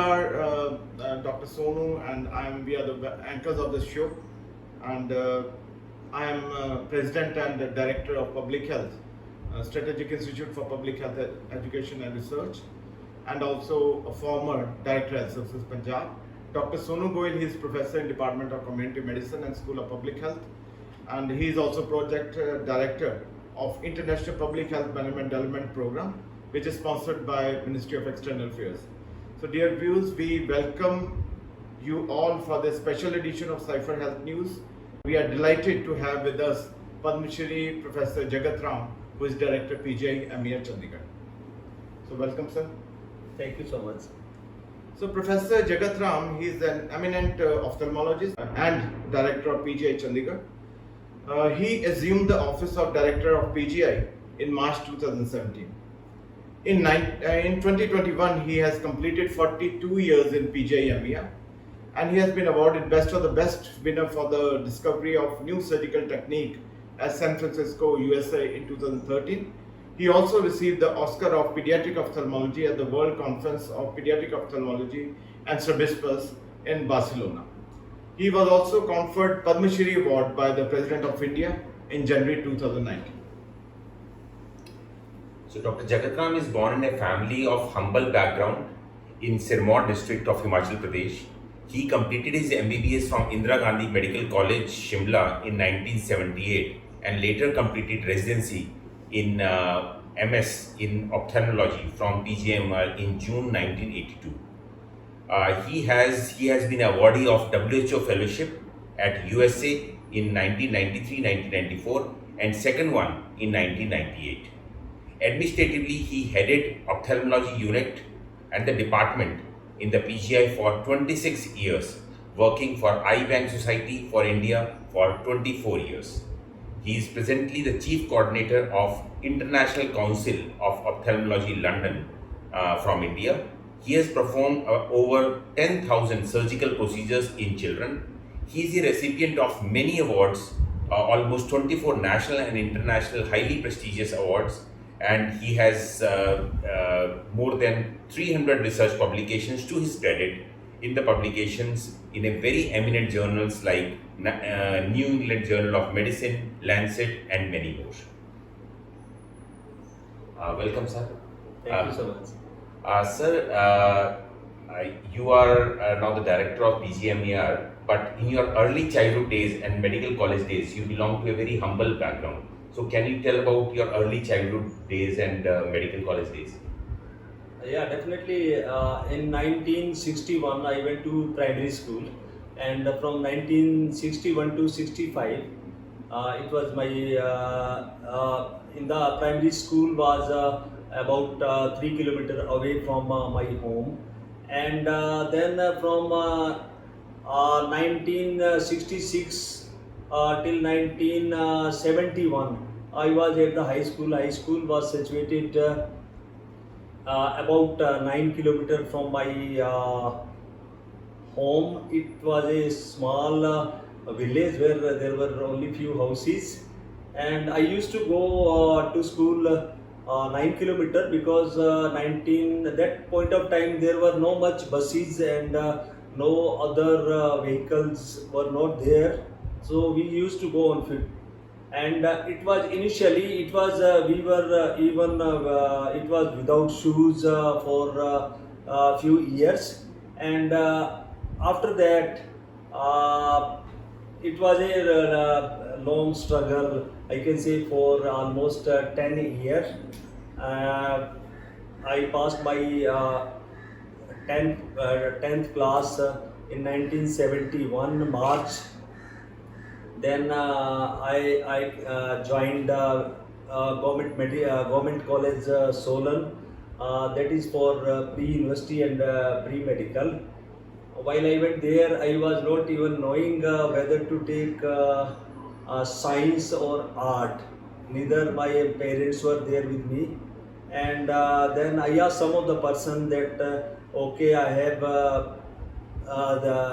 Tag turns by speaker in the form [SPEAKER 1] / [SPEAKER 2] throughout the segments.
[SPEAKER 1] are Dr. Sonu and we are the anchors of this show. And I am President and Director of Public Health, Strategic Institute for Public Health Education and Research, and also a former Director Health Services Punjab. Dr. Sonu Goyal, he is Professor in Department of Community Medicine and School of Public Health, and he is also Project Director of International Public Health Management Development Program, which is sponsored by Ministry of External Affairs. So dear viewers, we welcome you all for this special edition of Cypher Health News. We are delighted to have with us Padma Shri Professor Jagat Ram, who is Director PGI MER Chandigarh. So welcome, sir.
[SPEAKER 2] Thank you so much.
[SPEAKER 1] So Professor Jagat Ram, he is an eminent ophthalmologist and Director of PGI Chandigarh. He assumed the office of Director of PGI in March 2017. In 2021, he has completed 42 years in PGI MER, and he has been awarded Best of the Best winner for the discovery of new surgical technique at San Francisco, USA in 2013. He also received the Oscar of Pediatric Ophthalmology at the World Conference of Pediatric Ophthalmology and Strabismus in Barcelona. He was also conferred Padma Shri Award by the President of India in January 2019.
[SPEAKER 3] So Dr. Jagat Ram is born in a family of humble background in Sirmaur district of Himachal Pradesh. He completed his MBBS from Indira Gandhi Medical College, Shimla in 1978 and later completed residency in MS in ophthalmology from PGMR in June 1982. He has been awardee of WHO Fellowship at USA in 1993-1994 and second one in 1998. Administratively, he headed ophthalmology unit and the department in the PGI for 26 years, working for Eye Bank Society for India for 24 years. He is presently the Chief Coordinator of International Council of Ophthalmology London from India. He has performed over 10,000 surgical procedures in children. He is the recipient of many awards, almost 24 national and international highly prestigious awards, and he has more than 300 research publications to his credit in the publications in a very eminent journals like New England Journal of Medicine, Lancet, and many more. Welcome, sir.
[SPEAKER 2] Thank you so much.
[SPEAKER 3] Sir, you are now the director of PGMER, but in your early childhood days and medical college days, you belong to a very humble background. So can you tell about your early childhood days and medical college days?
[SPEAKER 2] Yeah, definitely. In 1961, I went to primary school, and from 1961 to 65, it was my in the primary school was about 3 kilometers away from my home, and then from 1966 till 1971, I was at the high school. High school was situated about 9 kilometers from my home. It was a small village where there were only few houses, and I used to go to school 9 kilometers because 19 at that point of time there were no much buses and no other vehicles were not there, so we used to go on foot. And it was initially it was we were even it was without shoes for a few years, and after that it was a long struggle, I can say, for almost 10 years. I passed my 10th class in 1971 March. Then I joined government college Solan, that is for pre-university and pre-medical. While I went there, I was not even knowing whether to take science or art. Neither my parents were there with me, and then I asked some of the person that okay, I have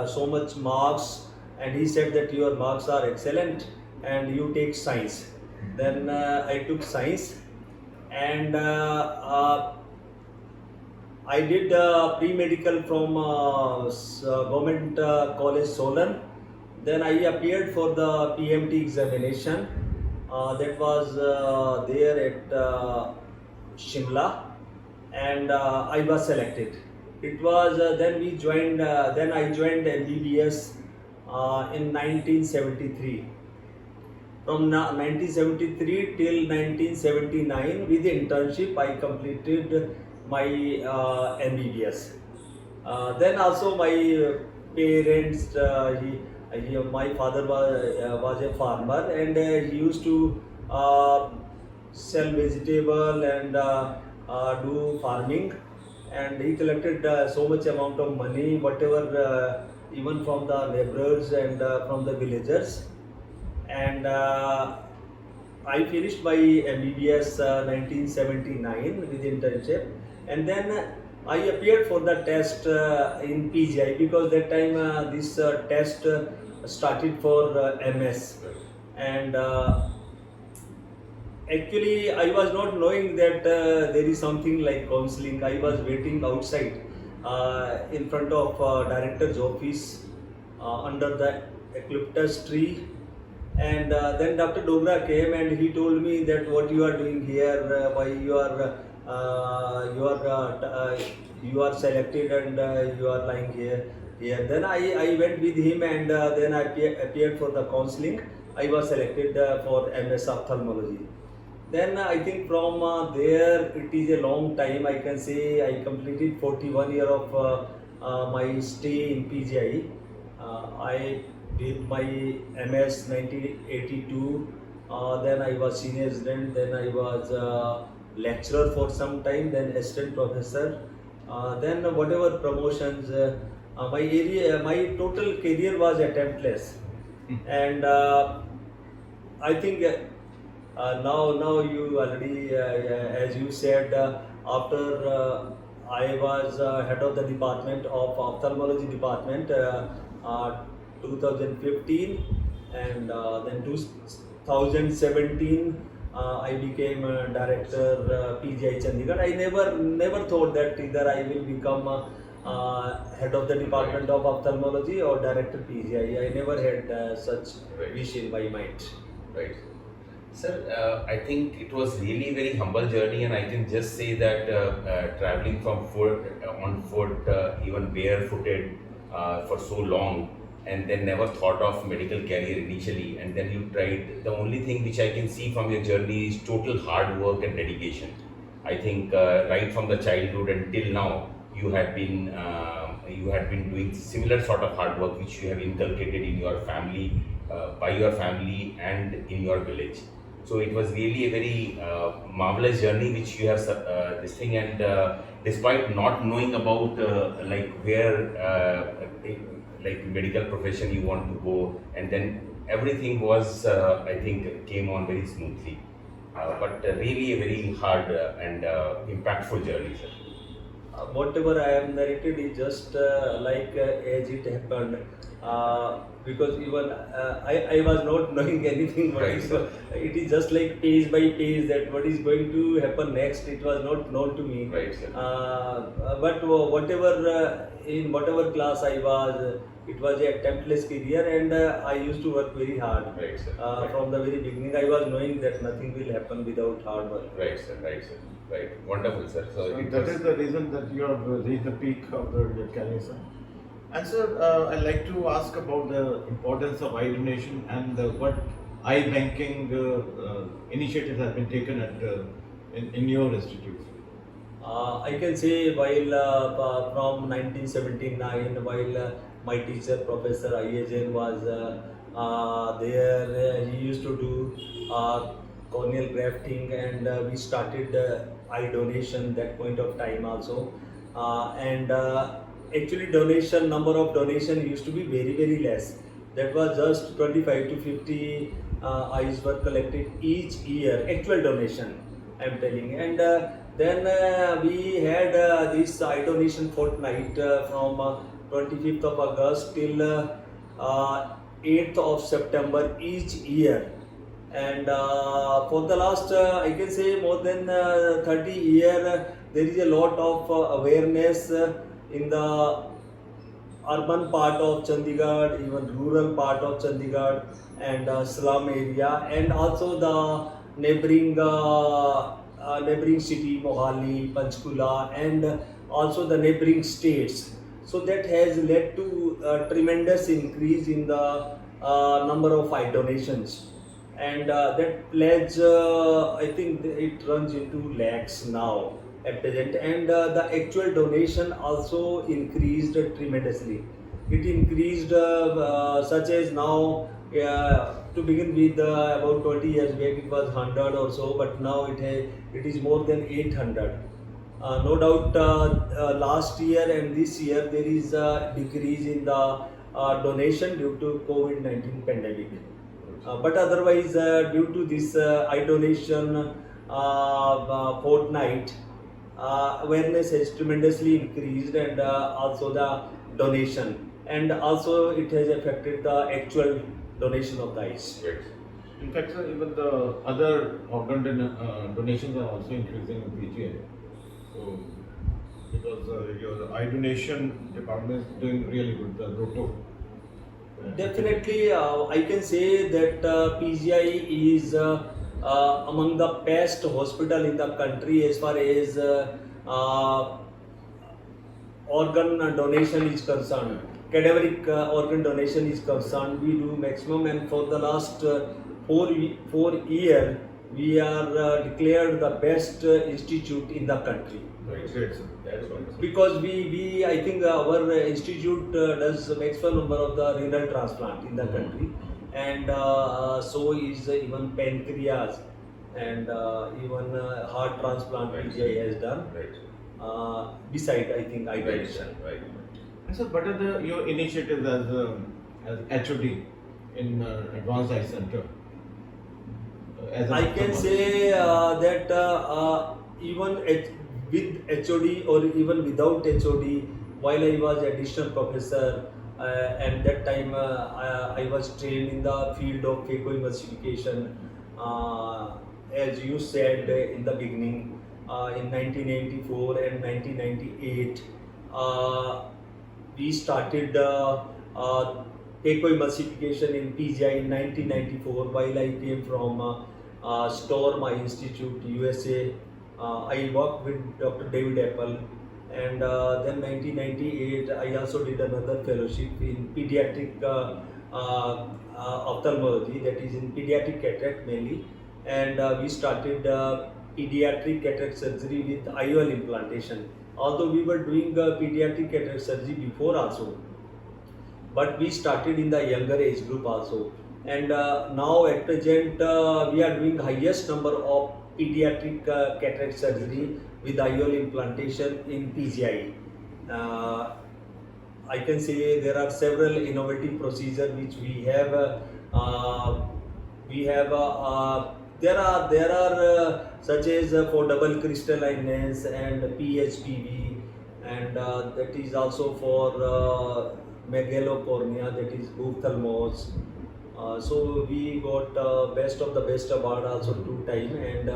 [SPEAKER 2] so much marks, and he said that your marks are excellent and you take science. Then I took science, and I did pre-medical from Government College Solan. Then I appeared for the PMT examination. That was there at Shimla, and I was selected. It was then we joined. Then I joined MBBS in 1973. From 1973 till 1979, with the internship, I completed my MBBS. Then also my parents, my father was a farmer, and he used to sell vegetable and do farming, and he collected so much amount of money, whatever, even from the laborers and from the villagers. And I finished my MBBS 1979 with internship, and then I appeared for the test in PGI, because that time this test started for MS, and actually I was not knowing that there is something like counseling. I was waiting outside in front of director's office under the eucalyptus tree. And then Dr. Dogra came and he told me that what you are doing here, why you are selected, and you are lying here. Then I went with him, and then I appeared for the counseling. I was selected for MS ophthalmology. Then I think from there it is a long time. I can say I completed 41 year of my stay in PGI. I did my MS 1982. Then I was senior resident. Then I was lecturer for some time. Then assistant professor. Then whatever promotions. My total career was attemptless, and I think now you already, as you said, after I was head of the department of ophthalmology department. 2015, and then 2017 I became a director PGI Chandigarh. I never thought that either I will become head of the department of ophthalmology or director PGI. I never had such wish in my mind.
[SPEAKER 3] Right. Sir, I think it was really very humble journey, and I can just say that traveling from on foot, even barefooted for so long, and then never thought of medical career initially, and then you tried. The only thing which I can see from your journey is total hard work and dedication. I think right from the childhood until now, you had been doing similar sort of hard work which you have inculcated in your family, by your family, and in your village. So it was really a very marvelous journey which you have this thing, and despite not knowing about like where like medical profession you want to go, and then everything was I think came on very smoothly, but really a very hard and impactful journey, sir.
[SPEAKER 2] Whatever I have narrated is just like as it happened, because even I was not knowing anything.
[SPEAKER 3] Right, sir.
[SPEAKER 2] It is just like page by page that what is going to happen next. It was not known to me.
[SPEAKER 3] Right, sir.
[SPEAKER 2] But whatever in whatever class I was, it was a attemptless career, and I used to work very hard.
[SPEAKER 3] Right, sir. Right.
[SPEAKER 2] From the very beginning, I was knowing that nothing will happen without hard work.
[SPEAKER 3] Right, sir. Right, sir. Right. Wonderful, sir. So
[SPEAKER 1] So
[SPEAKER 3] it
[SPEAKER 1] that
[SPEAKER 3] was-
[SPEAKER 1] is the reason that you have reached the peak of your career, sir. And sir, I'd like to ask about the importance of eye donation and what eye banking initiatives have been taken at in your institute.
[SPEAKER 2] I can say while from 1979, while my teacher Professor I.A. Jain was there, he used to do corneal grafting, and we started eye donation that point of time also. And actually number of donation used to be very less. That was just 25 to 50 eyes were collected each year, actual donation I am telling. And then we had this eye donation fortnight from 25th of August till 8th of September each year. And for the last, I can say more than 30 years, there is a lot of awareness in the urban part of Chandigarh, even rural part of Chandigarh, and slum area, and also the neighboring city Mohali, Panchkula, and also the neighboring states. So that has led to a tremendous increase in the number of eye donations, and that pledge, I think it runs into lakhs now at present, and the actual donation also increased tremendously. It increased such as now, to begin with, about 20 years back it was 100 or so, but now it is more than 800. No doubt, last year and this year there is a decrease in the donation due to COVID-19 pandemic. But otherwise, due to this eye donation fortnight, awareness has tremendously increased, and also the donation, and also it has affected the actual donation of the eyes.
[SPEAKER 3] Right.
[SPEAKER 4] In fact, sir, even the other organ donations are also increasing in PGI.
[SPEAKER 1] So, because your eye donation department is doing really good, the Roto.
[SPEAKER 2] Definitely, I can say that PGI is among the best hospital in the country as far as organ donation is concerned. Cadaveric organ donation is concerned, we do maximum, and for the last 4 years we are declared the best institute in the country.
[SPEAKER 3] Right.
[SPEAKER 1] Great, sir.
[SPEAKER 3] That's wonderful.
[SPEAKER 2] Because we I think our institute does maximum number of the renal transplant in the country, and so is even pancreas, and even heart transplant
[SPEAKER 3] Right.
[SPEAKER 2] PGI has done.
[SPEAKER 3] Right.
[SPEAKER 2] Beside, I think eye
[SPEAKER 3] Right.
[SPEAKER 2] donation.
[SPEAKER 3] Right.
[SPEAKER 1] And sir, what are your initiatives as HOD in Advanced Eye Center? As a
[SPEAKER 2] I can
[SPEAKER 1] customer?
[SPEAKER 2] say that even with HOD or even without HOD, while I was additional professor, and that time I was trained in the field of phacoemulsification, as you said in the beginning, in 1984 and 1998. We started phacoemulsification in PGI in 1994 while I came from Storm Eye Institute, USA. I worked with Dr. David Apple, and then 1998 I also did another fellowship in pediatric ophthalmology, that is in pediatric cataract mainly, and we started pediatric cataract surgery with IOL implantation. Although we were doing pediatric cataract surgery before also, but we started in the younger age group also, and now at present we are doing highest number of pediatric cataract surgery with IOL implantation in PGI. I can say there are several innovative procedures which we have. There are such as for double crystalline lens and PHPV, and that is also for megalocornea, that is ophthalmos. So we got best of the best award also 2 times, and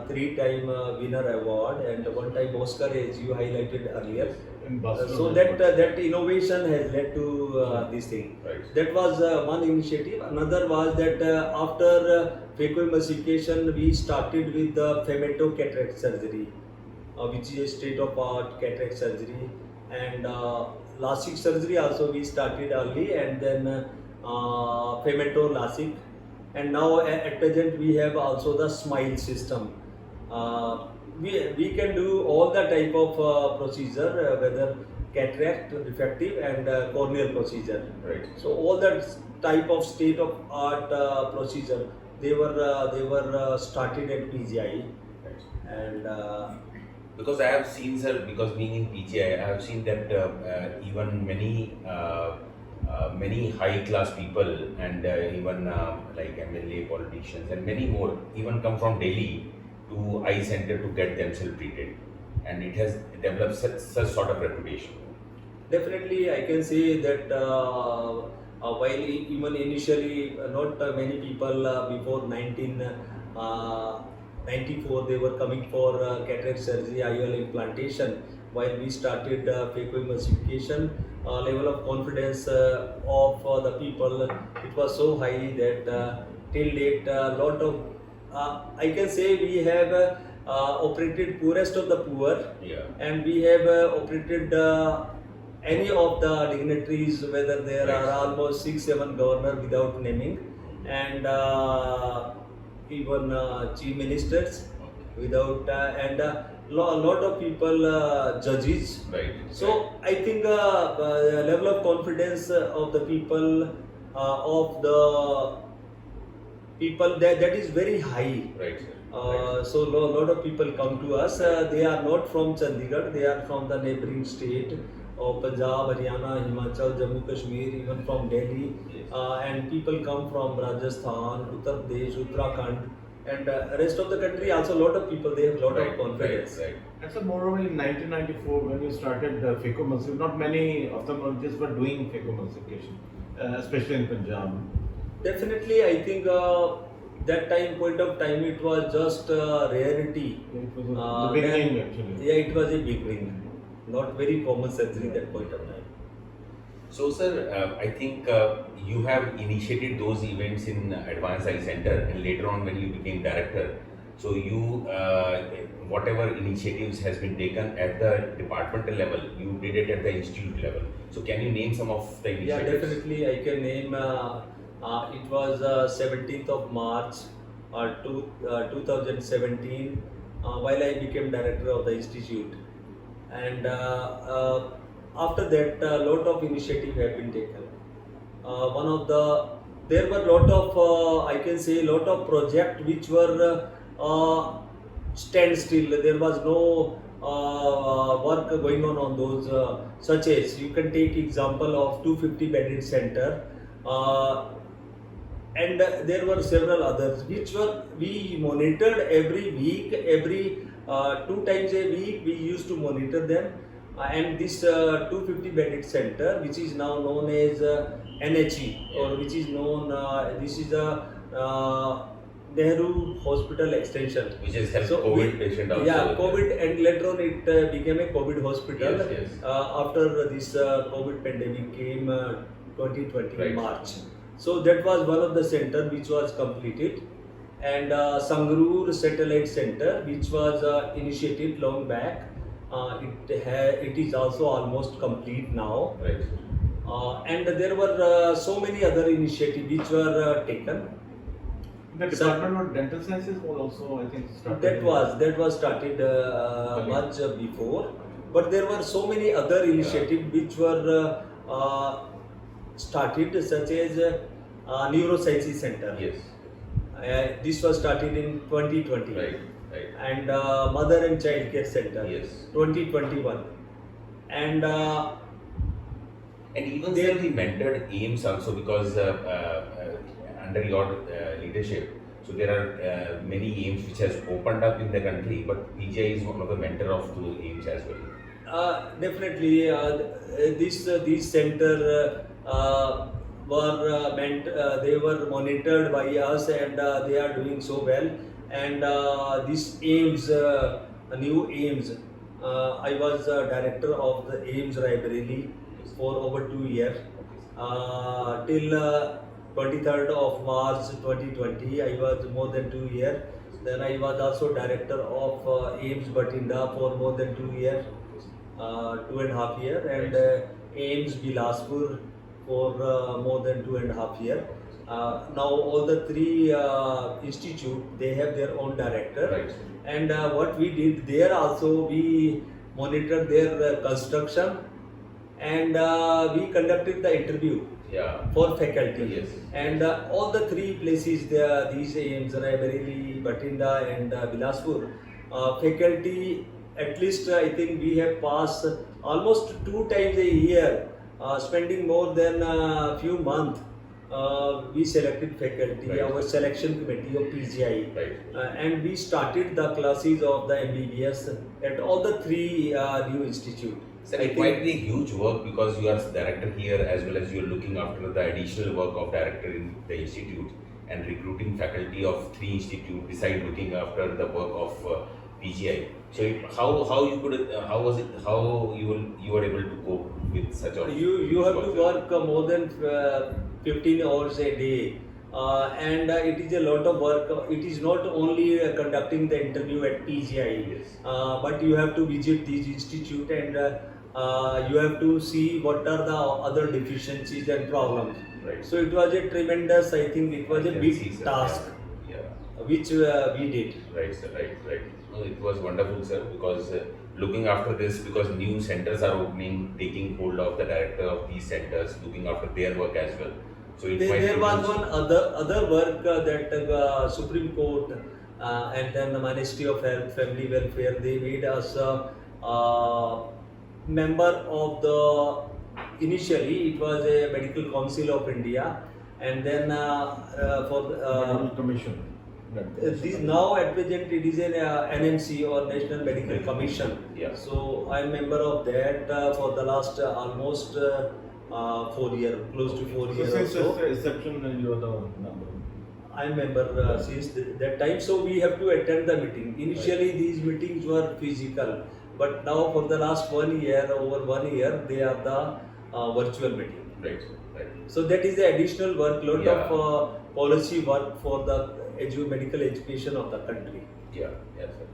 [SPEAKER 2] 3-time winner award, and 1-time Oscar, as you highlighted earlier.
[SPEAKER 1] In Barcelona.
[SPEAKER 2] So that innovation has led to this thing.
[SPEAKER 3] Right.
[SPEAKER 2] That was one initiative. Another was that after phacoemulsification, we started with the femtocataract surgery, which is a state-of-art cataract surgery, and LASIK surgery also we started early, and then femto-LASIK, and now at present we have also the SMILE system. We can do all the type of procedure, whether cataract, refractive, and corneal procedure.
[SPEAKER 3] Right.
[SPEAKER 2] So all that type of state of art procedure, they were started at PGI,
[SPEAKER 3] Right.
[SPEAKER 2] and
[SPEAKER 3] Because I have seen, sir, because being in PGI, I have seen that even many high-class people and even like MLA politicians and many more even come from Delhi to eye center to get themselves treated, and it has developed such sort of reputation.
[SPEAKER 2] definitely I can say that while even initially not many people before 94 they were coming for cataract surgery, IOL implantation. While we started phacoemulsification, level of confidence of the people, it was so high that till date lot of I can say we have operated poorest of the poor,
[SPEAKER 3] Yeah.
[SPEAKER 2] and we have operated any of the dignitaries, whether there
[SPEAKER 3] Right.
[SPEAKER 2] are almost 6-7 governors without naming, and even chief ministers without, and lot of people, judges.
[SPEAKER 3] Right.
[SPEAKER 2] So I think the level of confidence of the people, of the people, that is very high.
[SPEAKER 3] Right, sir.
[SPEAKER 2] So lot of people come to us. They are not from Chandigarh. They are from the neighboring state of Punjab, Haryana, Himachal, Jammu Kashmir, even from Delhi.
[SPEAKER 3] Yes.
[SPEAKER 2] And people come from Rajasthan, Uttar Pradesh, Uttarakhand, and rest of the country. Also, lot of people. They have lot
[SPEAKER 3] Right,
[SPEAKER 2] of confidence.
[SPEAKER 3] Right.
[SPEAKER 4] And so moreover in 1994 when you started phacoemulsification, not many ophthalmologists were doing phacoemulsification, especially in Punjab.
[SPEAKER 2] Definitely, I think that point of time, it was just rarity.
[SPEAKER 4] It was
[SPEAKER 2] Uh,
[SPEAKER 4] the beginning
[SPEAKER 2] then-
[SPEAKER 4] actually.
[SPEAKER 2] Yeah, it was a beginning. Not very common surgery that point of time.
[SPEAKER 3] So, sir, I think you have initiated those events in Advanced Eye Center, and later on, when you became director, so you, whatever initiatives has been taken at the departmental level, you did it at the institute level. So, can you name some of the
[SPEAKER 2] Yeah,
[SPEAKER 3] initiatives?
[SPEAKER 2] definitely. I can name. It was 17th of March, 2017, while I became director of the institute, and after that, a lot of initiative have been taken. One of the There were lot of, I can say, lot of projects which were standstill. There was no work going on those, such as you can take example of 250 bedded center, and there were several others which were we monitored every week, every 2 times a week we used to monitor them. And this 250 bedded center, which is now known as NHE, or which is known, this is a Nehru Hospital Extension.
[SPEAKER 3] Which has helped
[SPEAKER 2] So
[SPEAKER 3] COVID patient also.
[SPEAKER 2] Yeah, COVID, and later on it became a COVID hospital.
[SPEAKER 3] Yes, yes.
[SPEAKER 2] After this COVID pandemic came, 2020
[SPEAKER 3] Right.
[SPEAKER 2] March. So that was one of the center which was completed, and Sangrur Satellite Center, which was initiated long back. It is also almost complete now.
[SPEAKER 3] Right.
[SPEAKER 2] And there were so many other initiatives which were taken.
[SPEAKER 4] The Department of Dental Sciences was also, I think, started.
[SPEAKER 2] That was started much before, but there were so many other initiatives which were started, such as Neurosciences Center.
[SPEAKER 3] Yes.
[SPEAKER 2] This was started in 2020.
[SPEAKER 3] Right. Right.
[SPEAKER 2] And Mother and Child Care Center.
[SPEAKER 3] Yes.
[SPEAKER 2] 2021. And
[SPEAKER 3] And even
[SPEAKER 2] They-
[SPEAKER 3] sir, we mentored AIMS also, because under your leadership, so there are many AIMS which has opened up in the country, but PGI is one of the mentor of those AIMS as well.
[SPEAKER 2] definitely, these center were they were monitored by us, and they are doing so well. And this AIMS, new AIMS, I was director of the AIMS Raebareli for over 2 years. Till 23rd of March 2020, I was more than 2 years. Then I was also director of AIMS Batinda for more than 2 years, 2.5 years, and AIMS Bilaspur for more than 2.5 years. Now all the three institute, they have their own director.
[SPEAKER 3] Right.
[SPEAKER 2] And what we did there also, we monitored their construction, and we conducted the interview
[SPEAKER 3] Yeah.
[SPEAKER 2] for faculty.
[SPEAKER 3] Yes.
[SPEAKER 2] And all the three places, these AIMS, Raebareli, Batinda, and Bilaspur, faculty, at least I think we have passed almost 2 times a year, spending more than a few months. We selected faculty,
[SPEAKER 3] Right.
[SPEAKER 2] our selection committee of PGI.
[SPEAKER 3] Right.
[SPEAKER 2] And we started the classes of the MBBS at all the three new institute.
[SPEAKER 3] Sir,
[SPEAKER 2] I
[SPEAKER 3] it
[SPEAKER 2] think-
[SPEAKER 3] might be a huge work, because you are director here as well as you are looking after the additional work of director in the institute. and recruiting faculty of 3 institutes beside looking after the work of PGI. So how you could how was it how you were able to cope with such a
[SPEAKER 2] You have to work more than 15 hours a day, and it is a lot of work. It is not only conducting the interview at PGI,
[SPEAKER 3] Yes.
[SPEAKER 2] but you have to visit these institute and you have to see what are the other deficiencies and problems.
[SPEAKER 3] Right.
[SPEAKER 2] So it was a tremendous. I think it was
[SPEAKER 3] I
[SPEAKER 2] a
[SPEAKER 3] can
[SPEAKER 2] big
[SPEAKER 3] see, sir.
[SPEAKER 2] task
[SPEAKER 3] Yeah.
[SPEAKER 2] which we did.
[SPEAKER 3] Right, sir. Right. No, it was wonderful, sir, because looking after this, because new centers are opening, taking hold of the director of these centers, looking after their work as well. So it might
[SPEAKER 2] There was
[SPEAKER 3] produce-
[SPEAKER 2] one other work that Supreme Court and then the Ministry of Health, Family Welfare, they made us member of the. Initially, it was a Medical Council of India, and then for
[SPEAKER 4] Medical Commission.
[SPEAKER 2] now at present it is an NMC or National Medical Commission.
[SPEAKER 3] Yeah.
[SPEAKER 2] So I am member of that for the last almost 4 years, close to 4
[SPEAKER 4] So
[SPEAKER 2] years or
[SPEAKER 4] since
[SPEAKER 2] so.
[SPEAKER 4] its inception, you are the member.
[SPEAKER 2] I am member since that time, so we have to attend the meeting. Initially, these meetings were physical, but now for the last 1 year, over 1 year, they are the virtual meeting.
[SPEAKER 3] Right, sir. Right.
[SPEAKER 2] So that is the additional work, lot
[SPEAKER 3] Yeah.
[SPEAKER 2] of policy work for the medical education of the country.
[SPEAKER 3] Yeah, sir.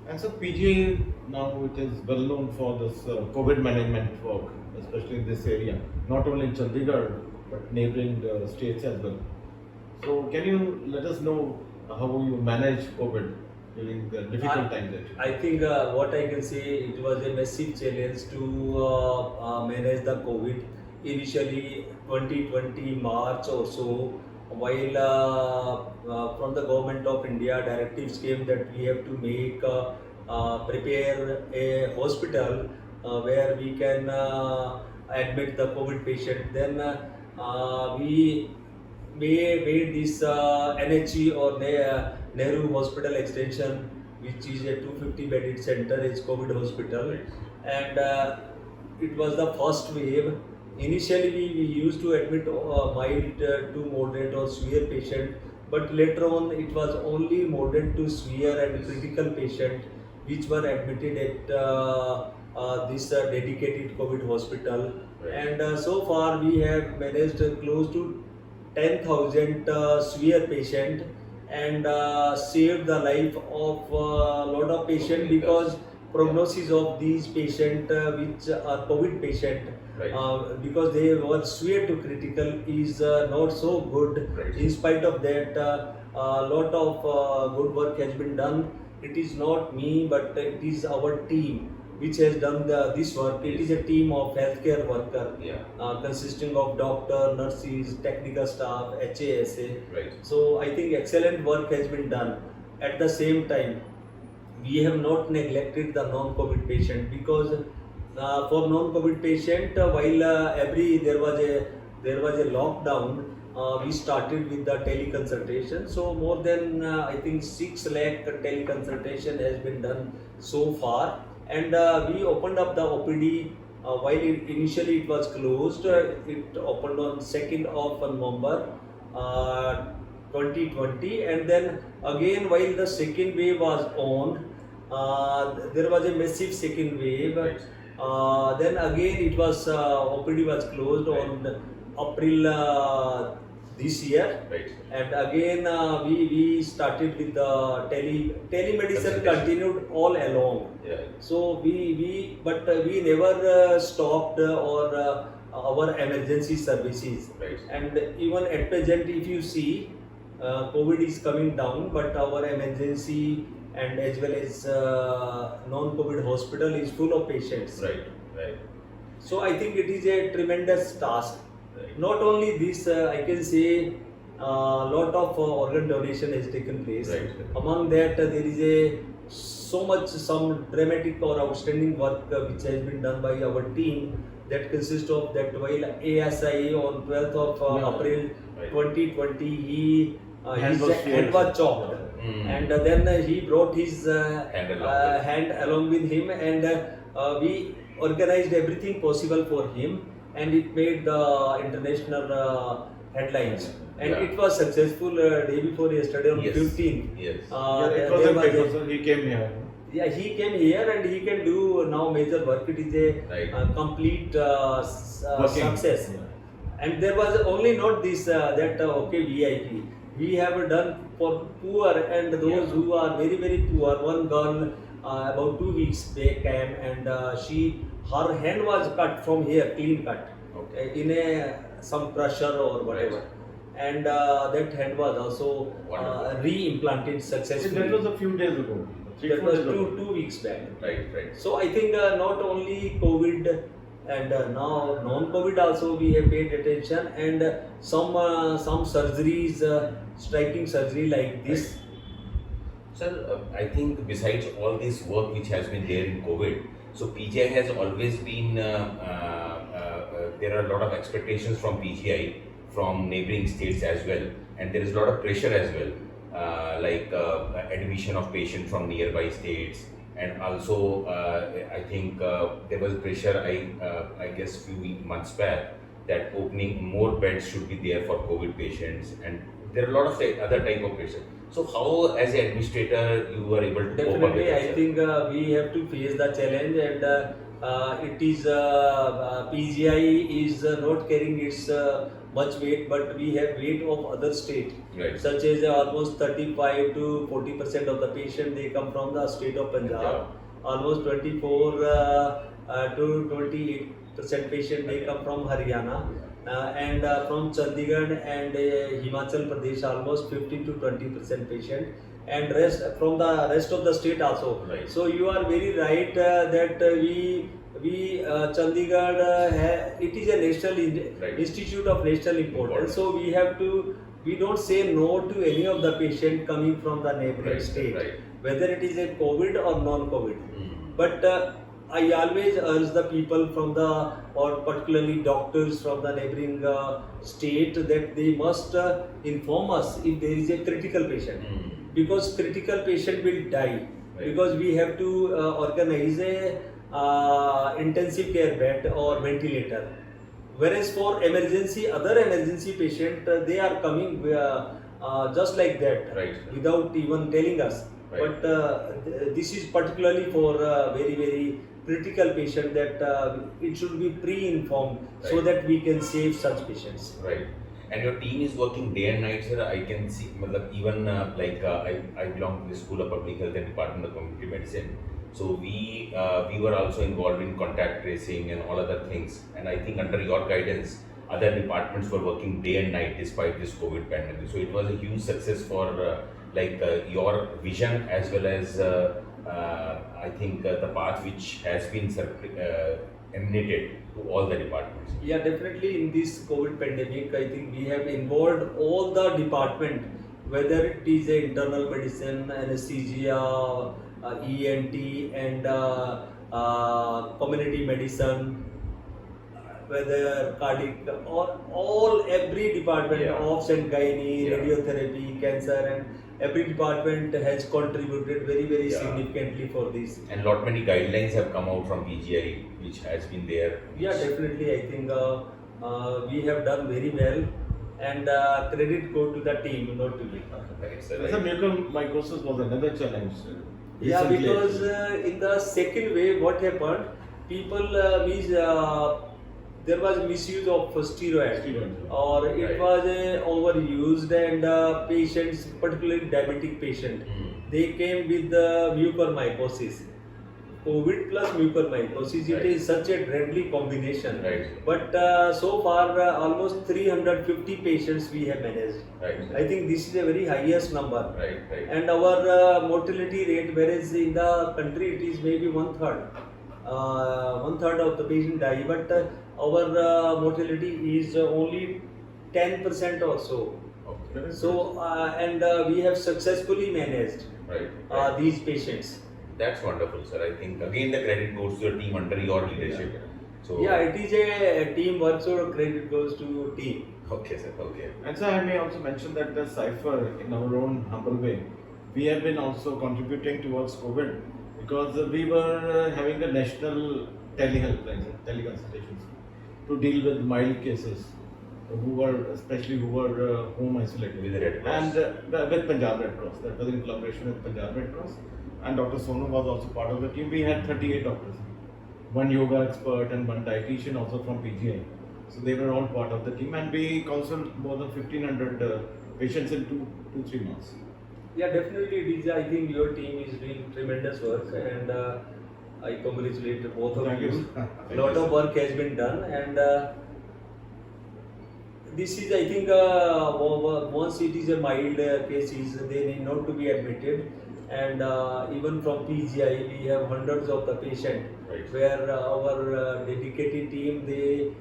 [SPEAKER 4] And so PGI now it is well known for this COVID management work, especially in this area, not only in Chandigarh but neighboring states as well. So can you let us know how you manage COVID during the difficult times? Actually?
[SPEAKER 2] I think what I can say, it was a massive challenge to manage the COVID. Initially, 2020 March or so, while from the government of India, directives came that we have to make prepare a hospital where we can admit the COVID patient. Then we made this NHE or Nehru Hospital Extension, which is a 250 bedded center, is COVID hospital, and it was the first wave. Initially, we used to admit mild to moderate or severe patient, but later on it was only moderate to severe and critical patient which were admitted at this dedicated COVID hospital.
[SPEAKER 3] Right.
[SPEAKER 2] And so far we have managed close to 10,000 severe patient and saved the life of a lot of patient, because prognosis of these patient which are COVID patient,
[SPEAKER 3] Right.
[SPEAKER 2] because they were severe to critical, is not so good.
[SPEAKER 3] Right.
[SPEAKER 2] In spite of that, a lot of good work has been done. It is not me, but it is our team which has done this work. It is a team of healthcare worker
[SPEAKER 3] Yeah.
[SPEAKER 2] consisting of doctor, nurses, technical staff, HASA.
[SPEAKER 3] Right.
[SPEAKER 2] So I think excellent work has been done. At the same time, we have not neglected the non-COVID patient, because for non-COVID patient, while there was a lockdown, we started with the teleconsultation. So more than I think 6 lakh teleconsultation has been done so far, and we opened up the OPD. While initially it was closed, it opened on 2nd of November 2020, and then again while the second wave was on, there was a massive second wave.
[SPEAKER 3] Right.
[SPEAKER 2] Then again it was OPD was closed on April this year,
[SPEAKER 3] Right.
[SPEAKER 2] and again we started with the telemedicine
[SPEAKER 3] Consultation.
[SPEAKER 2] continued all along.
[SPEAKER 3] Yeah.
[SPEAKER 2] So we never stopped our emergency services.
[SPEAKER 3] Right.
[SPEAKER 2] And even at present, if you see, COVID is coming down, but our emergency and as well as non-COVID hospital is full of patients.
[SPEAKER 3] Right.
[SPEAKER 2] So I think it is a tremendous task.
[SPEAKER 3] Right.
[SPEAKER 2] Not only this, I can say lot of organ donation has taken place.
[SPEAKER 3] Right.
[SPEAKER 2] Among that, there is some dramatic or outstanding work which has been done by our team, that consists of that while ASI on 12th of April
[SPEAKER 3] Right.
[SPEAKER 2] 2020,
[SPEAKER 4] Hand
[SPEAKER 2] his
[SPEAKER 4] was
[SPEAKER 2] hand
[SPEAKER 4] shaved.
[SPEAKER 2] was chopped.
[SPEAKER 3] Mm.
[SPEAKER 2] And then he brought his
[SPEAKER 3] along.
[SPEAKER 2] hand along with him, and we organized everything possible for him, and it made the international headlines. And
[SPEAKER 3] Yeah.
[SPEAKER 2] it was successful day before yesterday on
[SPEAKER 3] Yes.
[SPEAKER 2] 15th.
[SPEAKER 3] Yes.
[SPEAKER 2] Uh,
[SPEAKER 4] Yeah, it
[SPEAKER 2] there
[SPEAKER 4] was a
[SPEAKER 2] was
[SPEAKER 4] paper,
[SPEAKER 2] a-
[SPEAKER 4] so he came here.
[SPEAKER 2] yeah, he came here and he can do now major work. It is a
[SPEAKER 3] Right.
[SPEAKER 2] complete
[SPEAKER 4] Working.
[SPEAKER 2] success.
[SPEAKER 4] Yeah.
[SPEAKER 2] And there was only not this that okay VIP. We have done for poor and those
[SPEAKER 3] Yeah.
[SPEAKER 2] who are very very poor. One girl about 2 weeks back came and her hand was cut from here, clean cut,
[SPEAKER 3] Okay.
[SPEAKER 2] in a some crusher or whatever.
[SPEAKER 3] Right.
[SPEAKER 2] And that hand was also
[SPEAKER 3] Wonderful.
[SPEAKER 2] re-implanted
[SPEAKER 4] See,
[SPEAKER 2] successfully.
[SPEAKER 4] that was a few days ago.
[SPEAKER 2] That
[SPEAKER 4] 3-4
[SPEAKER 2] was
[SPEAKER 4] days ago.
[SPEAKER 2] two weeks back.
[SPEAKER 3] Right. Right.
[SPEAKER 2] So I think not only COVID and now non-COVID also we have paid attention, and some surgeries, striking surgery like this.
[SPEAKER 3] Sir, I think besides all this work which has been there in COVID, so PGI has always been, there are a lot of expectations from PGI from neighboring states as well, and there is a lot of pressure as well, like admission of patients from nearby states, and also I think there was pressure, I guess few months back, that opening more beds should be there for COVID patients, and there are a lot of other type of pressure. So how, as an administrator, you were able to cope up with
[SPEAKER 2] Definitely,
[SPEAKER 3] it,
[SPEAKER 2] I
[SPEAKER 3] sir?
[SPEAKER 2] think we have to face the challenge, and it is PGI is not carrying its much weight, but we have weight of other state,
[SPEAKER 3] Right.
[SPEAKER 2] such as almost 35 to 40% of the patient they come from the state of Punjab.
[SPEAKER 3] Punjab.
[SPEAKER 2] Almost 24 to 28% patient they come from Haryana. And from Chandigarh and Himachal Pradesh, almost 15 to 20% patient, and rest from the rest of the state also.
[SPEAKER 3] Right.
[SPEAKER 2] So you are very right that we Chandigarh it is a national
[SPEAKER 3] Right.
[SPEAKER 2] institute of national importance.
[SPEAKER 3] Importance.
[SPEAKER 2] So we don't say no to any of the patient coming from the neighboring
[SPEAKER 3] Right,
[SPEAKER 2] state,
[SPEAKER 3] right.
[SPEAKER 2] whether it is a COVID or non-COVID.
[SPEAKER 3] Mm.
[SPEAKER 2] But I always urge the people from the, or particularly doctors from the neighboring state, that they must inform us if there is a critical patient,
[SPEAKER 3] Mm.
[SPEAKER 2] because critical patient will die.
[SPEAKER 3] Right.
[SPEAKER 2] Because we have to organize a intensive care bed or ventilator. Whereas for emergency, other emergency patient, they are coming just like that,
[SPEAKER 3] Right.
[SPEAKER 2] without even telling us.
[SPEAKER 3] Right.
[SPEAKER 2] But this is particularly for very very critical patient, that it should be pre-informed, so
[SPEAKER 3] Right.
[SPEAKER 2] that we can save such patients.
[SPEAKER 3] Right. And your team is working day and night, sir. I can see, even I belong to the School of Public Health and Department of Community Medicine. So we were also involved in contact tracing and all other things. And I think under your guidance, other departments were working day and night despite this COVID pandemic. So it was a huge success for your vision, as well as I think the path which has been emanated to all the departments.
[SPEAKER 2] Yeah, definitely in this COVID pandemic, I think we have involved all the department, whether it is a internal medicine, anesthesia, ENT, and community medicine, whether cardiac, or all every department,
[SPEAKER 3] Yeah.
[SPEAKER 2] ops and gynae,
[SPEAKER 3] Yeah.
[SPEAKER 2] radiotherapy, cancer, and every department has contributed very very
[SPEAKER 3] Yeah.
[SPEAKER 2] significantly for this.
[SPEAKER 3] And lot many guidelines have come out from PGI, which has been there.
[SPEAKER 2] Yeah, definitely. I think we have done very well, and credit go to the team, not to me.
[SPEAKER 3] Right, sir,
[SPEAKER 4] The
[SPEAKER 3] right.
[SPEAKER 4] mucormycosis was another challenge.
[SPEAKER 2] Yeah,
[SPEAKER 4] recently,
[SPEAKER 2] because
[SPEAKER 4] actually.
[SPEAKER 2] in the second wave, what happened? People there was misuse of steroid,
[SPEAKER 4] Steroids.
[SPEAKER 2] or it
[SPEAKER 3] Right.
[SPEAKER 2] was overused, and patients, particularly diabetic patient,
[SPEAKER 3] Mm.
[SPEAKER 2] they came with mucormycosis. COVID plus mucormycosis, it
[SPEAKER 3] Right.
[SPEAKER 2] is such a deadly combination.
[SPEAKER 3] Right.
[SPEAKER 2] But so far, almost 350 patients we have managed.
[SPEAKER 3] Right.
[SPEAKER 2] I think this is a very highest number.
[SPEAKER 3] Right. Right.
[SPEAKER 2] And our mortality rate, whereas in the country it is maybe one third of the patient die, but our mortality is only 10% or so.
[SPEAKER 3] Okay.
[SPEAKER 2] So and we have successfully managed
[SPEAKER 3] Right. Right.
[SPEAKER 2] these patients.
[SPEAKER 3] That's wonderful, sir. I think again the credit goes to your team under your leadership. So
[SPEAKER 2] Yeah, it is a teamwork, so credit goes to team.
[SPEAKER 3] Okay, sir. Okay.
[SPEAKER 4] And so I may also mention that the Cypher, in our own humble way, we have been also contributing towards COVID, because we were having a national telehealth line, teleconsultations, to deal with mild cases. especially who were home isolated.
[SPEAKER 3] With the Red Cross.
[SPEAKER 4] And with Punjab Red Cross. That was in collaboration with Punjab Red Cross. And Dr. Sonu was also part of the team. We had 38 doctors. One yoga expert and one dietitian also from PGI. So they were all part of the team, and we counseled more than 1,500 patients in 3 months.
[SPEAKER 2] Yeah, definitely, DJ. I think your team is doing tremendous work, and I congratulate both of
[SPEAKER 4] Thank you.
[SPEAKER 2] you.
[SPEAKER 4] Thank
[SPEAKER 2] A lot
[SPEAKER 4] you,
[SPEAKER 2] of
[SPEAKER 4] sir.
[SPEAKER 2] work has been done, and this is, I think, once it is a mild cases, they need not to be admitted. And even from PGI, we have hundreds of the patient
[SPEAKER 3] Right.
[SPEAKER 2] where our dedicated team, they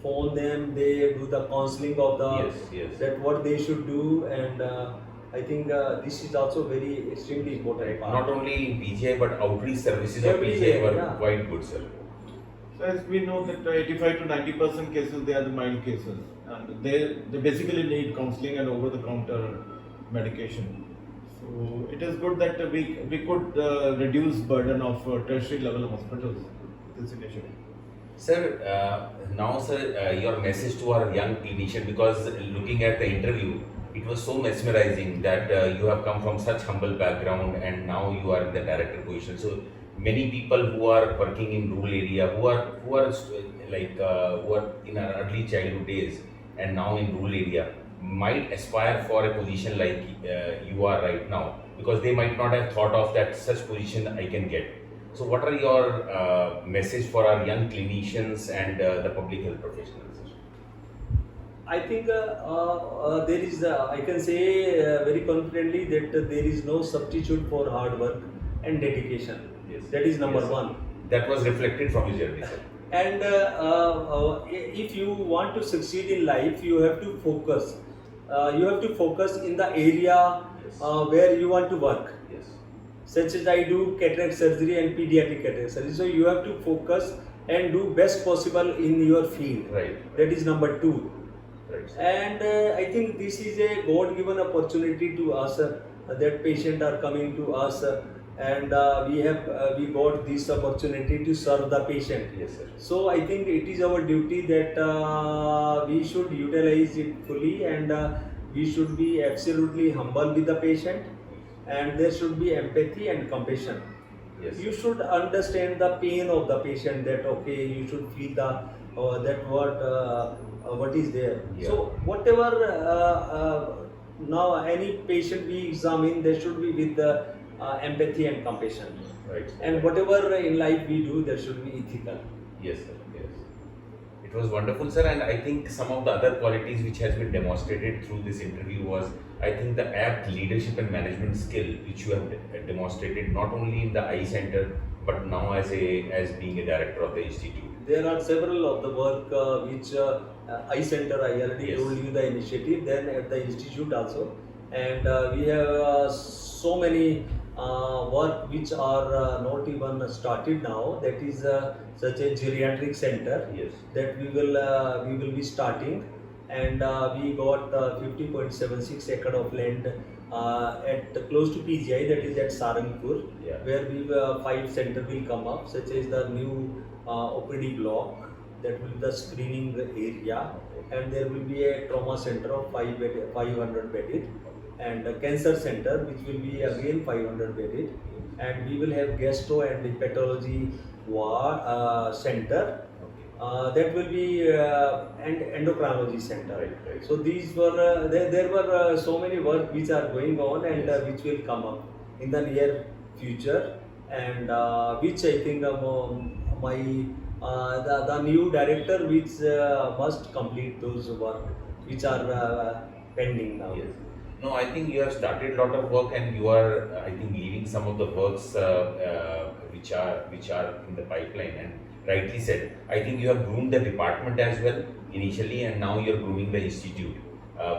[SPEAKER 2] phone them, they do the counseling of the
[SPEAKER 3] Yes.
[SPEAKER 2] that what they should do, and I think this is also very extremely important part.
[SPEAKER 3] Not only in PGI but outreach services of
[SPEAKER 2] Everywhere,
[SPEAKER 3] PGI were
[SPEAKER 2] yeah.
[SPEAKER 3] quite good, sir.
[SPEAKER 4] So as we know that 85 to 90% cases, they are the mild cases, and they basically need counseling and over-the-counter medication. So it is good that we could reduce burden of tertiary level hospitals with this initiative.
[SPEAKER 3] Sir, now, sir, your message to our young clinician, because looking at the interview, it was so mesmerizing that you have come from such humble background and now you are in the director position. So many people who are working in rural area, who are in our early childhood days and now in rural area, might aspire for a position like you are right now, because they might not have thought of that such position I can get. So, what are your message for our young clinicians and the public health professionals?
[SPEAKER 2] I think there is, I can say very confidently that there is no substitute for hard work and dedication.
[SPEAKER 3] Yes.
[SPEAKER 2] That is number
[SPEAKER 3] Yes.
[SPEAKER 2] one.
[SPEAKER 3] That was reflected from your journey, sir.
[SPEAKER 2] And if you want to succeed in life, you have to focus. You have to focus in the area
[SPEAKER 3] Yes.
[SPEAKER 2] where you want to work.
[SPEAKER 3] Yes.
[SPEAKER 2] Such as I do cataract surgery and pediatric cataract surgery. So you have to focus and do best possible in your field.
[SPEAKER 3] Right.
[SPEAKER 2] That is number two.
[SPEAKER 3] Right. Sir.
[SPEAKER 2] And I think this is a God-given opportunity to us. That patient are coming to us, and we got this opportunity to serve the patient.
[SPEAKER 3] Yes, sir.
[SPEAKER 2] So I think it is our duty that we should utilize it fully, and we should be absolutely humble with the patient, and there should be empathy and compassion.
[SPEAKER 3] Yes.
[SPEAKER 2] You should understand the pain of the patient, that okay, you should feel the that what is there.
[SPEAKER 3] Yeah.
[SPEAKER 2] So whatever now any patient we examine, there should be with the empathy and compassion.
[SPEAKER 3] Right.
[SPEAKER 2] And whatever in life we do, there should be ethical.
[SPEAKER 3] Yes, sir. Yes. It was wonderful, sir. And I think some of the other qualities which has been demonstrated through this interview was, I think, the apt leadership and management skill which you have demonstrated not only in the eye center but now as being a director of the institute.
[SPEAKER 2] There are several of the work which Eye Center, I already
[SPEAKER 3] Yes.
[SPEAKER 2] told you the initiative, then at the institute also. And we have so many work which are not even started now. That is such a geriatric center
[SPEAKER 3] Yes.
[SPEAKER 2] that we will be starting. And we got 50.76 acre of land at close to PGI, that is at Sarangpur,
[SPEAKER 3] Yeah.
[SPEAKER 2] where we 5 center will come up, such as the new OPD block, that will be the screening area, and there will be a trauma center of 500 bedded, and a cancer center which will be again 500 bedded, and we will have gastro and hepatology center. That will be and endocrinology center.
[SPEAKER 3] Right.
[SPEAKER 2] So these were there were so many work which are going on, and
[SPEAKER 3] Yes.
[SPEAKER 2] which will come up in the near future, and which I think the new director which must complete those work which are pending now.
[SPEAKER 3] Yes. No, I think you have started a lot of work, and you are, I think, leaving some of the works which are in the pipeline. And rightly said, I think you have groomed the department as well initially, and now you are grooming the institute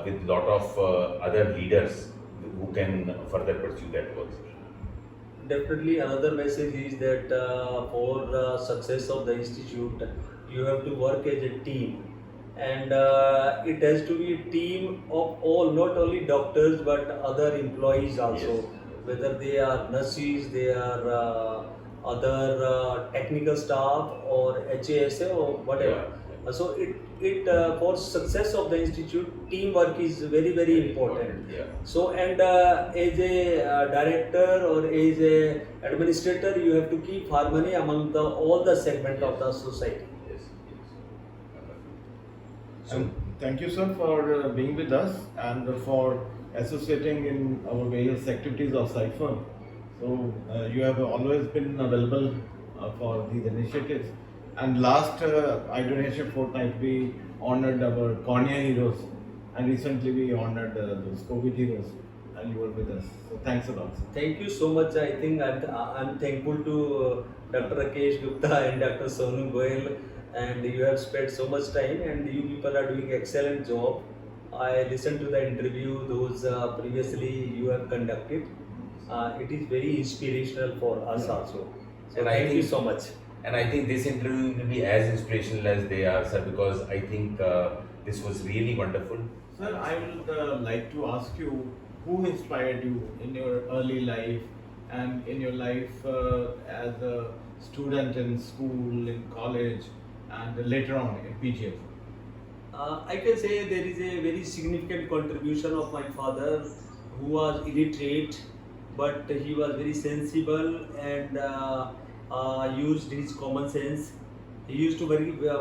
[SPEAKER 3] with lot of other leaders who can further pursue that work.
[SPEAKER 2] Definitely, another message is that for success of the institute, you have to work as a team, and it has to be a team of all, not only doctors but other employees also.
[SPEAKER 3] Yes.
[SPEAKER 2] Whether they are nurses, they are other technical staff or HASA or whatever. So it for success of the institute, teamwork is very important.
[SPEAKER 3] Yeah.
[SPEAKER 2] So and as a director or as a administrator, you have to keep harmony among the all the segment of the society.
[SPEAKER 3] Yes. So,
[SPEAKER 4] And thank you, sir, for being with us and for associating in our various activities of Cypher. So you have always been available for these initiatives. And last iDonation fortnight, we honored our cornea heroes, and recently we honored those COVID heroes, and you were with us. So thanks a lot, sir.
[SPEAKER 2] Thank you so much. I think I'm thankful to Dr. Rakesh Gupta and Dr. Sonu Goyal, and you have spent so much time, and you people are doing excellent job. I listened to the interview those previously you have conducted. It is very inspirational for us also. So
[SPEAKER 3] And I
[SPEAKER 2] thank you
[SPEAKER 3] think-
[SPEAKER 2] so much.
[SPEAKER 3] and I think this interview will be as inspirational as they are, sir, because I think this was really wonderful.
[SPEAKER 4] Sir, I would like to ask you, who inspired you in your early life and in your life as a student in school, in college, and later on in PGF?
[SPEAKER 2] I can say there is a very significant contribution of my father, who was illiterate, but he was very sensible and used his common sense. He used to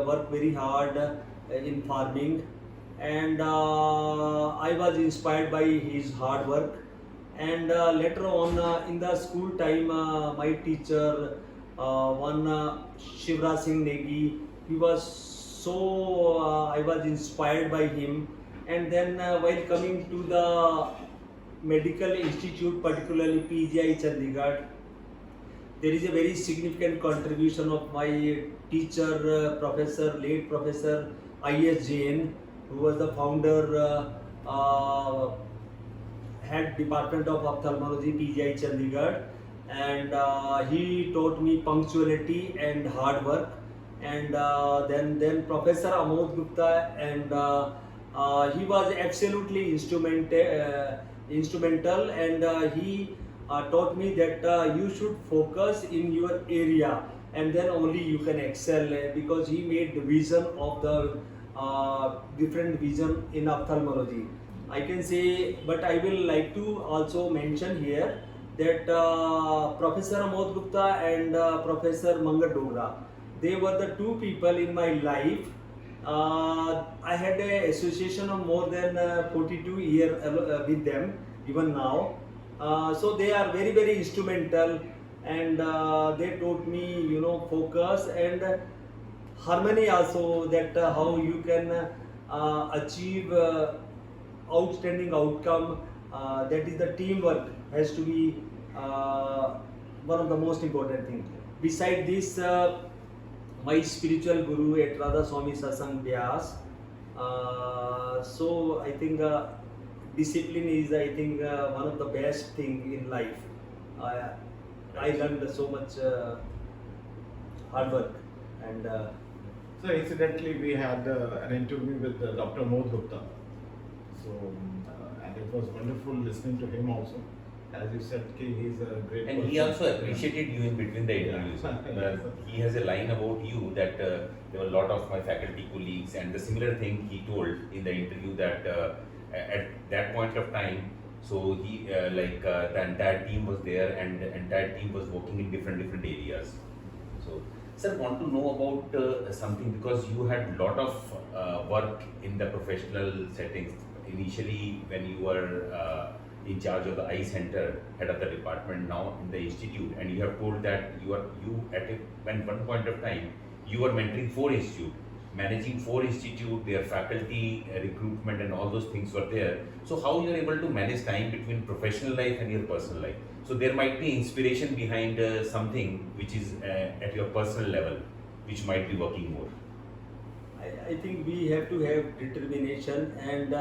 [SPEAKER 2] work very hard in farming, and I was inspired by his hard work. And later on in the school time, my teacher, one Shivraj Singh Negi, he was so I was inspired by him. And then while coming to the medical institute, particularly PGI Chandigarh, there is a very significant contribution of my teacher, professor, late professor I.S. Jain, who was the founder, head department of ophthalmology, PGI Chandigarh, and he taught me punctuality and hard work. And then Professor Amod Gupta, and he was absolutely instrumental, and he taught me that you should focus in your area, and then only you can excel, because he made the vision of the different vision in ophthalmology. I can say, but I will like to also mention here that Professor Amod Gupta and Professor Mangat Dogra, they were the two people in my life. I had an association of more than 42 years with them, even now. So they are very instrumental, and they taught me, focus and harmony also, that how you can achieve outstanding outcome. That is, the teamwork has to be one of the most important things. Beside this, my spiritual guru at Radha Swami Satsang Vyas. So I think discipline is, I think, one of the best thing in life. I learned so much hard work, and
[SPEAKER 4] So incidentally, we had an interview with Dr. Amod Gupta. So, and it was wonderful listening to him also. As you said, he's a great
[SPEAKER 3] And he
[SPEAKER 4] person.
[SPEAKER 3] also appreciated you in between the interviews.
[SPEAKER 4] Yeah.
[SPEAKER 3] He has a line about you that there were a lot of my faculty colleagues, and the similar thing he told in the interview that at that point of time, so he the entire team was there, and the entire team was working in different areas. So, sir, want to know about something, because you had lot of work in the professional settings initially when you were in charge of the eye center, head of the department, now in the institute, and you have told that you at one point of time you were mentoring 4 institutes, managing 4 institutes, their faculty recruitment and all those things were there. So how you are able to manage time between professional life and your personal life? So there might be inspiration behind something which is at your personal level, which might be working more.
[SPEAKER 2] I think we have to have determination, and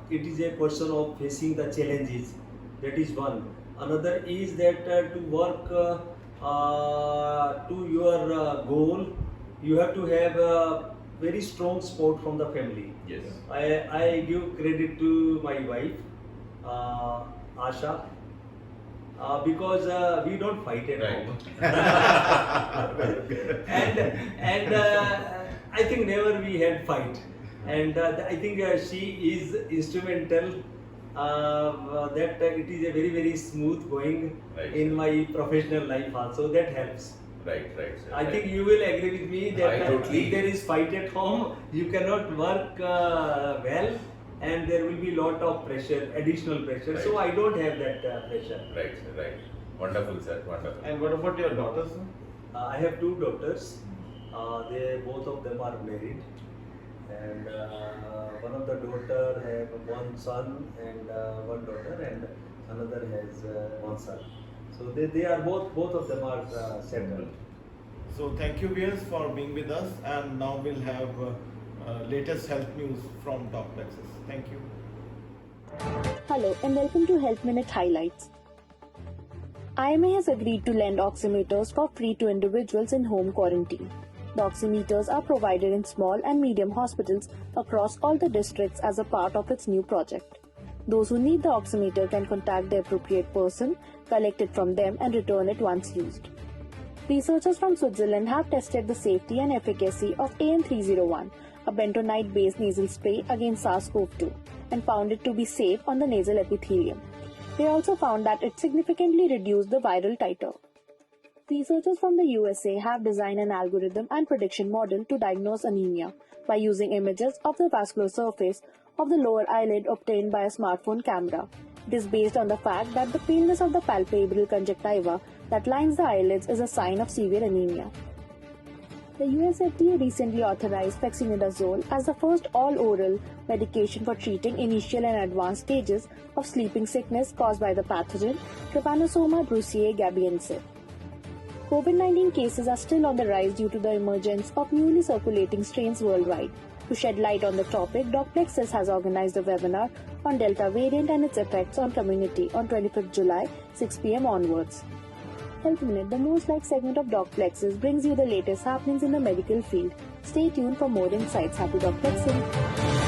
[SPEAKER 2] it is a question of facing the challenges. That is one. Another is that to work to your goal, you have to have a very strong support from the family.
[SPEAKER 3] Yes.
[SPEAKER 2] I give credit to my wife, Asha, because we don't fight at
[SPEAKER 3] Right.
[SPEAKER 2] home. and I think never we had fight, and I think she is instrumental. That it is a very smooth going
[SPEAKER 3] Right.
[SPEAKER 2] in my professional life also. That helps.
[SPEAKER 3] Right, right. Sir.
[SPEAKER 2] I
[SPEAKER 3] right.
[SPEAKER 2] think you will agree with me that
[SPEAKER 3] I totally-
[SPEAKER 2] if there is fight at home, you cannot work well, and there will be lot of pressure, additional pressure. So I
[SPEAKER 3] Right.
[SPEAKER 2] don't have that pressure.
[SPEAKER 3] Right, sir, right. Wonderful, sir. Wonderful.
[SPEAKER 4] And what about your daughters? Sir?
[SPEAKER 2] I have two daughters. They both of them are married, and one of the daughter have one son and one daughter, and another has one son. So they are both of them are settled.
[SPEAKER 1] So thank you viewers for being with us, and now we'll have latest health news from Doc Plexus. Thank you.
[SPEAKER 5] Hello and welcome to Health Minute Highlights. IMA has agreed to lend oximeters for free to individuals in home quarantine. The oximeters are provided in small and medium hospitals across all the districts as a part of its new project. Those who need the oximeter can contact the appropriate person, collect it from them and return it once used. Researchers from Switzerland have tested the safety and efficacy of AN301, a bentonite-based nasal spray against SARS-CoV-2, and found it to be safe on the nasal epithelium. They also found that it significantly reduced the viral titer. Researchers from the USA have designed an algorithm and prediction model to diagnose anemia by using images of the vascular surface of the lower eyelid obtained by a smartphone camera. It is based on the fact that the paleness of the palpebral conjunctiva that lines the eyelids is a sign of severe anemia. The US FDA recently authorized fexinidazole as the first all-oral medication for treating initial and advanced stages of sleeping sickness caused by the pathogen Trypanosoma brucei gabiense. COVID-19 cases are still on the rise due to the emergence of newly circulating strains worldwide. To shed light on the topic, Doc Plexus has organized a webinar on Delta variant and its effects on community on 25th July, 6 p.m. onwards. Health Minute, the most liked segment of Doc Plexus, brings you the latest happenings in the medical field. Stay tuned for more insights. Happy Doc Plexing!